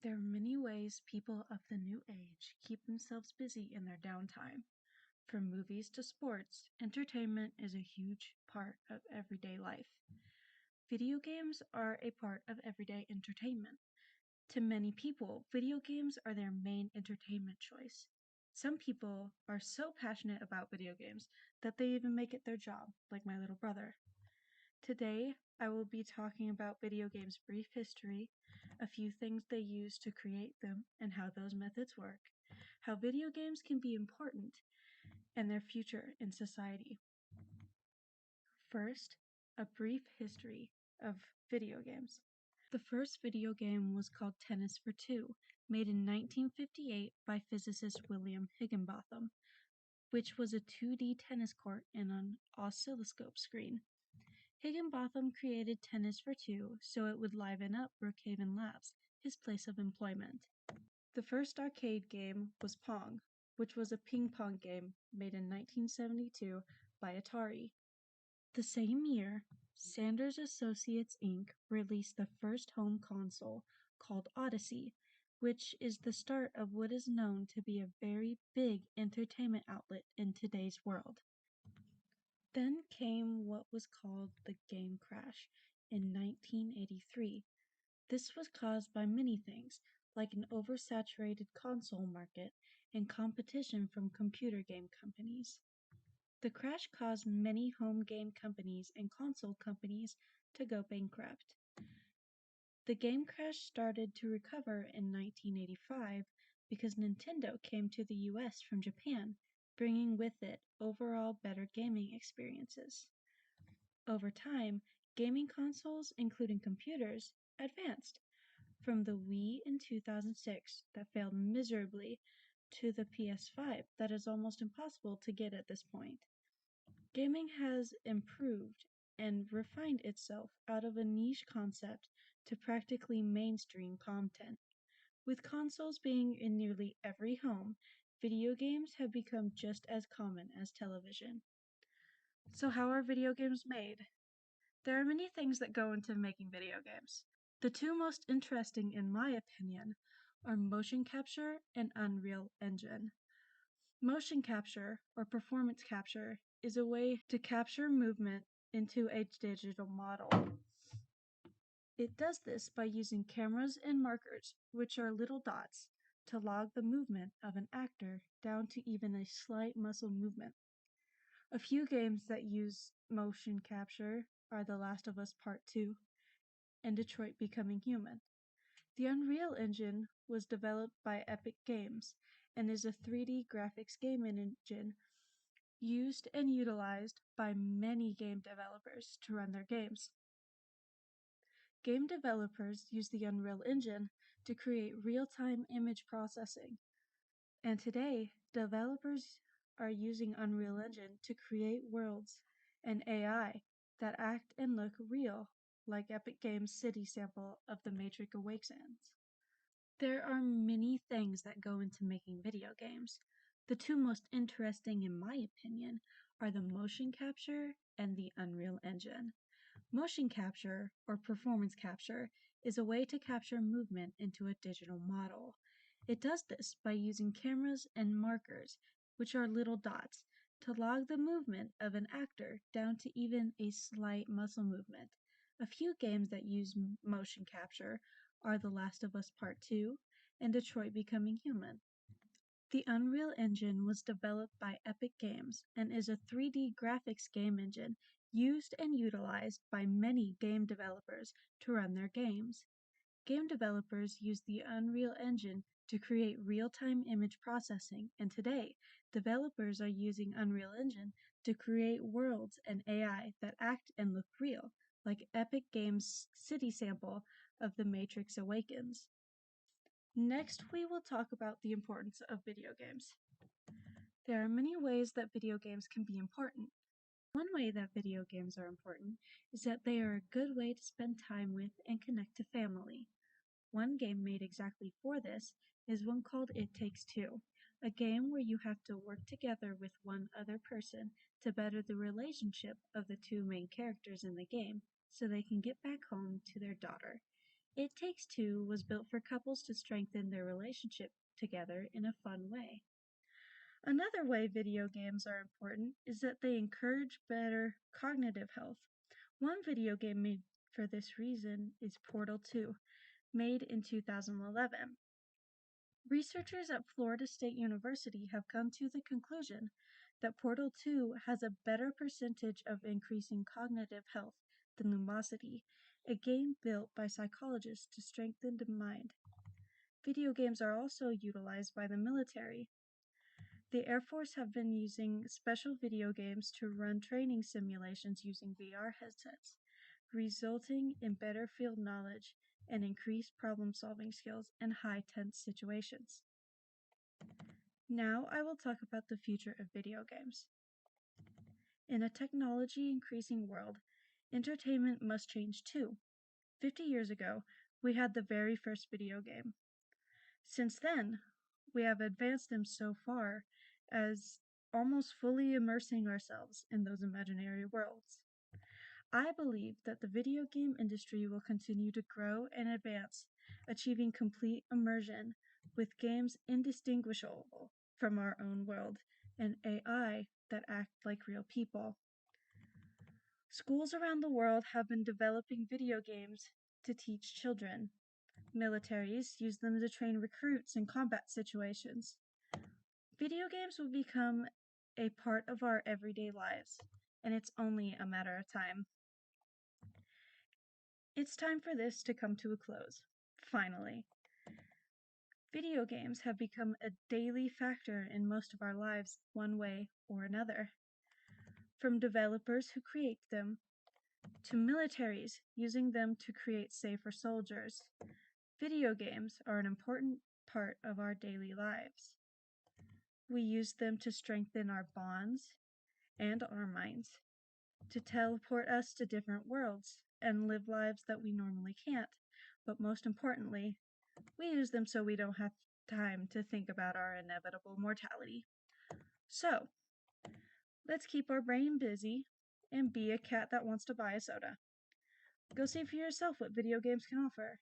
There are many ways people of the new age keep themselves busy in their downtime. From movies to sports, entertainment is a huge part of everyday life. Video games are a part of everyday entertainment. To many people, video games are their main entertainment choice. Some people are so passionate about video games that they even make it their job, like my little brother. Today, I will be talking about video games' brief history, a few things they use to create them and how those methods work, how video games can be important, and their future in society. First, a brief history of video games. The first video game was called Tennis for Two, made in 1958 by physicist William Higginbotham, which was a 2D tennis court and an oscilloscope screen. Higginbotham created Tennis for Two so it would liven up Brookhaven Labs, his place of employment. The first arcade game was Pong, which was a ping pong game made in 1972 by Atari. The same year, Sanders Associates Inc. released the first home console called Odyssey, which is the start of what is known to be a very big entertainment outlet in today's world. Then came what was called the game crash in 1983. This was caused by many things, like an oversaturated console market and competition from computer game companies. The crash caused many home game companies and console companies to go bankrupt. The game crash started to recover in 1985 because Nintendo came to the US from Japan, bringing with it overall better gaming experiences. Over time, gaming consoles, including computers, advanced, from the Wii in 2006 that failed miserably to the PS5 that is almost impossible to get at this point. Gaming has improved and refined itself out of a niche concept to practically mainstream content. With consoles being in nearly every home, video games have become just as common as television. So how are video games made? There are many things that go into making video games. The two most interesting, in my opinion, are motion capture and Unreal Engine. Motion capture, or performance capture, is a way to capture movement into a digital model. It does this by using cameras and markers, which are little dots, to log the movement of an actor down to even a slight muscle movement. A few games that use motion capture are The Last of Us Part 2 and Detroit Becoming Human. The Unreal Engine was developed by Epic Games and is a 3D graphics game engine used and utilized by many game developers to run their games. Game developers use the Unreal Engine to create real-time image processing, and today, developers are using Unreal Engine to create worlds and AI that act and look real, like Epic Games' city sample of The Matrix Awakens. There are many things that go into making video games. The two most interesting, in my opinion, are the motion capture and the Unreal Engine. Motion capture, or performance capture, is a way to capture movement into a digital model. It does this by using cameras and markers, which are little dots, to log the movement of an actor down to even a slight muscle movement. A few games that use motion capture are The Last of Us Part 2 and Detroit Becoming Human. The Unreal Engine was developed by Epic Games and is a 3D graphics game engine used and utilized by many game developers to run their games. Game developers use the Unreal Engine to create real-time image processing, and today, developers are using Unreal Engine to create worlds and AI that act and look real, like Epic Games' city sample of The Matrix Awakens. Next, we will talk about the importance of video games. There are many ways that video games can be important. One way that video games are important is that they are a good way to spend time with and connect to family. One game made exactly for this is one called It Takes Two, a game where you have to work together with one other person to better the relationship of the two main characters in the game so they can get back home to their daughter. It Takes Two was built for couples to strengthen their relationship together in a fun way. Another way video games are important is that they encourage better cognitive health. One video game made for this reason is Portal 2, made in 2011. Researchers at Florida State University have come to the conclusion that Portal 2 has a better percentage of increasing cognitive health than Lumosity, a game built by psychologists to strengthen the mind. Video games are also utilized by the military. The Air Force have been using special video games to run training simulations using VR headsets, resulting in better field knowledge and increased problem-solving skills in high-tense situations. Now I will talk about the future of video games. In a technology-increasing world, entertainment must change too. 50 years ago, we had the very first video game. Since then, we have advanced them so far as almost fully immersing ourselves in those imaginary worlds. I believe that the video game industry will continue to grow and advance, achieving complete immersion with games indistinguishable from our own world and AI that act like real people. Schools around the world have been developing video games to teach children. Militaries use them to train recruits in combat situations. Video games will become a part of our everyday lives, and it's only a matter of time. It's time for this to come to a close, finally. Video games have become a daily factor in most of our lives, one way or another. From developers who create them, to militaries using them to create safer soldiers, video games are an important part of our daily lives. We use them to strengthen our bonds and our minds, to teleport us to different worlds and live lives that we normally can't. But most importantly, we use them so we don't have time to think about our inevitable mortality. So, let's keep our brain busy and be a cat that wants to buy a soda. Go see for yourself what video games can offer.